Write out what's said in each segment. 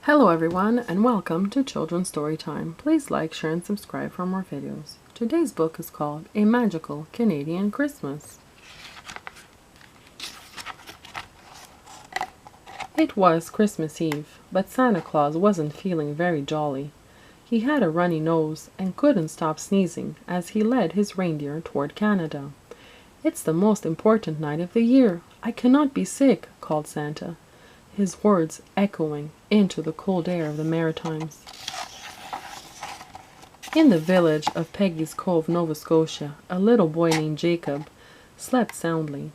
Hello everyone and welcome to Children's Storytime. Please like, share and subscribe for more videos. Today's book is called A Magical Canadian Christmas. It was Christmas Eve, but Santa Claus wasn't feeling very jolly. He had a runny nose and couldn't stop sneezing as he led his reindeer toward Canada. "It's the most important night of the year. I cannot be sick," called Santa, his words echoing into the cold air of the Maritimes. In the village of Peggy's Cove, Nova Scotia, a little boy named Jacob slept soundly,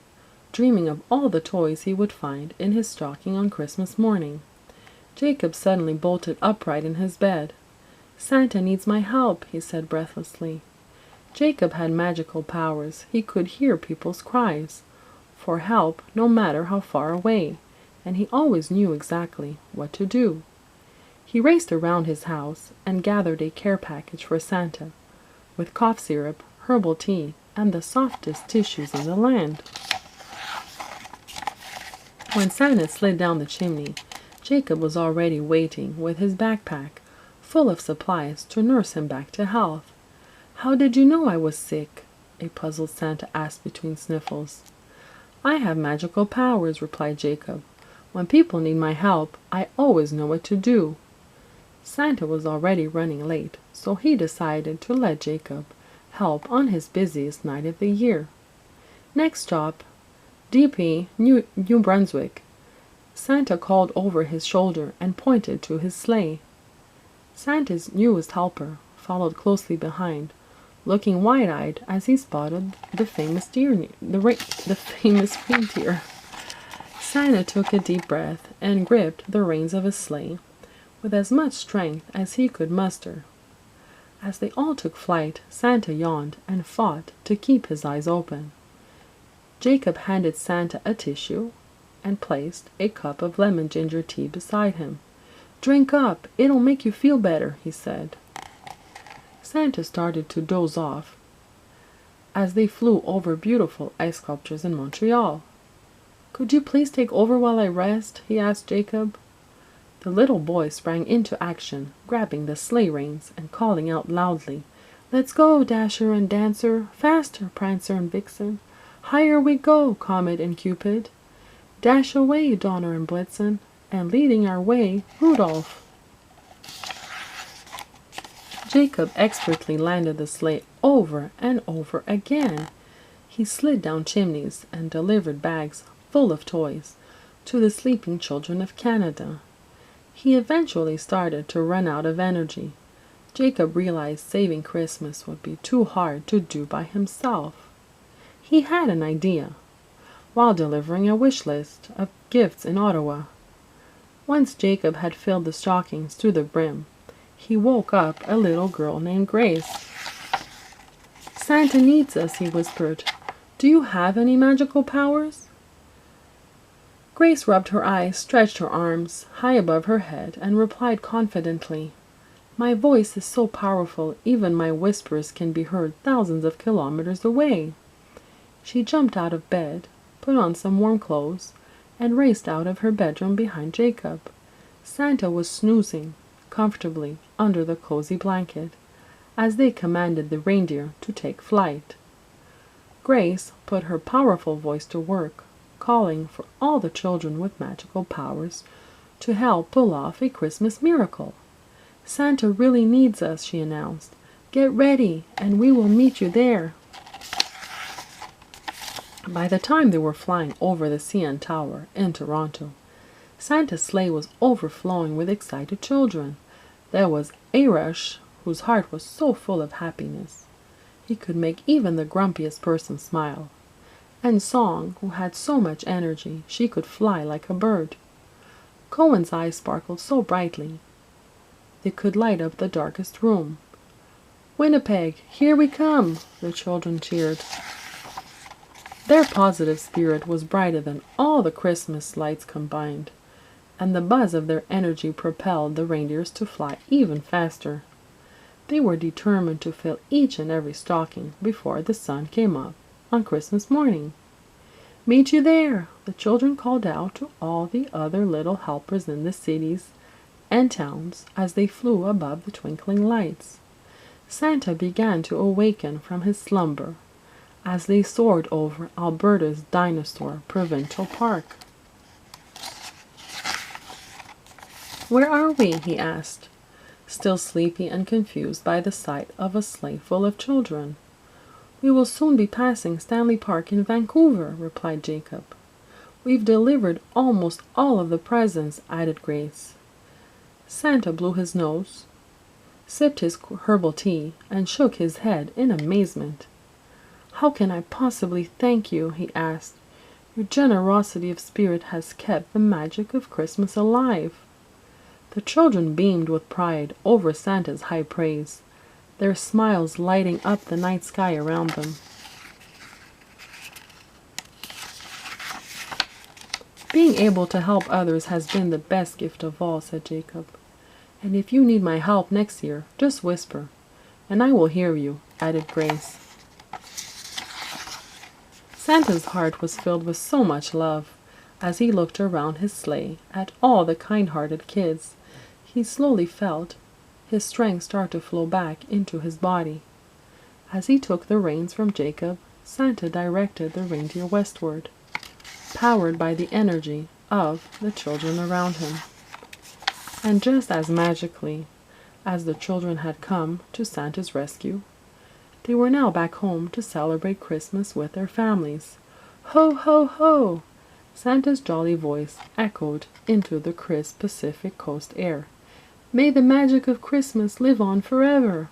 dreaming of all the toys he would find in his stocking on Christmas morning. Jacob suddenly bolted upright in his bed. "Santa needs my help," he said breathlessly. Jacob had magical powers. He could hear people's cries for help no matter how far away, and he always knew exactly what to do. He raced around his house and gathered a care package for Santa, with cough syrup, herbal tea, and the softest tissues in the land. When Santa slid down the chimney, Jacob was already waiting with his backpack full of supplies to nurse him back to health. "How did you know I was sick?" a puzzled Santa asked between sniffles. "I have magical powers," replied Jacob. "When people need my help, I always know what to do." Santa was already running late, so he decided to let Jacob help on his busiest night of the year. Next stop, D.P., New Brunswick. Santa called over his shoulder and pointed to his sleigh. Santa's newest helper followed closely behind, looking wide-eyed as he spotted the famous reindeer. Santa took a deep breath and gripped the reins of his sleigh with as much strength as he could muster. As they all took flight, Santa yawned and fought to keep his eyes open. Jacob handed Santa a tissue and placed a cup of lemon ginger tea beside him. "Drink up, it'll make you feel better," he said. Santa started to doze off as they flew over beautiful ice sculptures in Montreal. "Could you please take over while I rest?" he asked Jacob. The little boy sprang into action, grabbing the sleigh reins and calling out loudly, "Let's go, Dasher and Dancer! Faster, Prancer and Vixen! Higher we go, Comet and Cupid! Dash away, Donner and Blitzen, and leading our way, Rudolph!" Jacob expertly landed the sleigh over and over again. He slid down chimneys and delivered bags full of toys to the sleeping children of Canada. He eventually started to run out of energy. Jacob realized saving Christmas would be too hard to do by himself. He had an idea while delivering a wish list of gifts in Ottawa. Once Jacob had filled the stockings to the brim, he woke up a little girl named Grace. "Santa needs us," he whispered. "Do you have any magical powers?" Grace rubbed her eyes, stretched her arms high above her head, and replied confidently, "My voice is so powerful, even my whispers can be heard thousands of kilometers away." She jumped out of bed, put on some warm clothes, and raced out of her bedroom behind Jacob. Santa was snoozing comfortably under the cozy blanket as they commanded the reindeer to take flight. Grace put her powerful voice to work, calling for all the children with magical powers to help pull off a Christmas miracle. "Santa really needs us," she announced. "Get ready, and we will meet you there." By the time they were flying over the CN Tower in Toronto, Santa's sleigh was overflowing with excited children. There was Arash, whose heart was so full of happiness he could make even the grumpiest person smile, and Song, who had so much energy she could fly like a bird. Cohen's eyes sparkled so brightly they could light up the darkest room. "Winnipeg, here we come!" the children cheered. Their positive spirit was brighter than all the Christmas lights combined, and the buzz of their energy propelled the reindeers to fly even faster. They were determined to fill each and every stocking before the sun came up on Christmas morning. "Meet you there!" the children called out to all the other little helpers in the cities and towns as they flew above the twinkling lights. Santa began to awaken from his slumber as they soared over Alberta's Dinosaur Provincial Park. "Where are we?" he asked, still sleepy and confused by the sight of a sleigh full of children. "We will soon be passing Stanley Park in Vancouver," replied Jacob. "We've delivered almost all of the presents," added Grace. Santa blew his nose, sipped his herbal tea, and shook his head in amazement. "How can I possibly thank you?" he asked. "Your generosity of spirit has kept the magic of Christmas alive." The children beamed with pride over Santa's high praise, their smiles lighting up the night sky around them. "Being able to help others has been the best gift of all," said Jacob. "And if you need my help next year, just whisper, and I will hear you," added Grace. Santa's heart was filled with so much love. As he looked around his sleigh at all the kind-hearted kids, he slowly felt his strength start to flow back into his body. As he took the reins from Jacob, Santa directed the reindeer westward, powered by the energy of the children around him. And just as magically as the children had come to Santa's rescue, they were now back home to celebrate Christmas with their families. "Ho, ho, ho!" Santa's jolly voice echoed into the crisp Pacific coast air. "May the magic of Christmas live on forever!"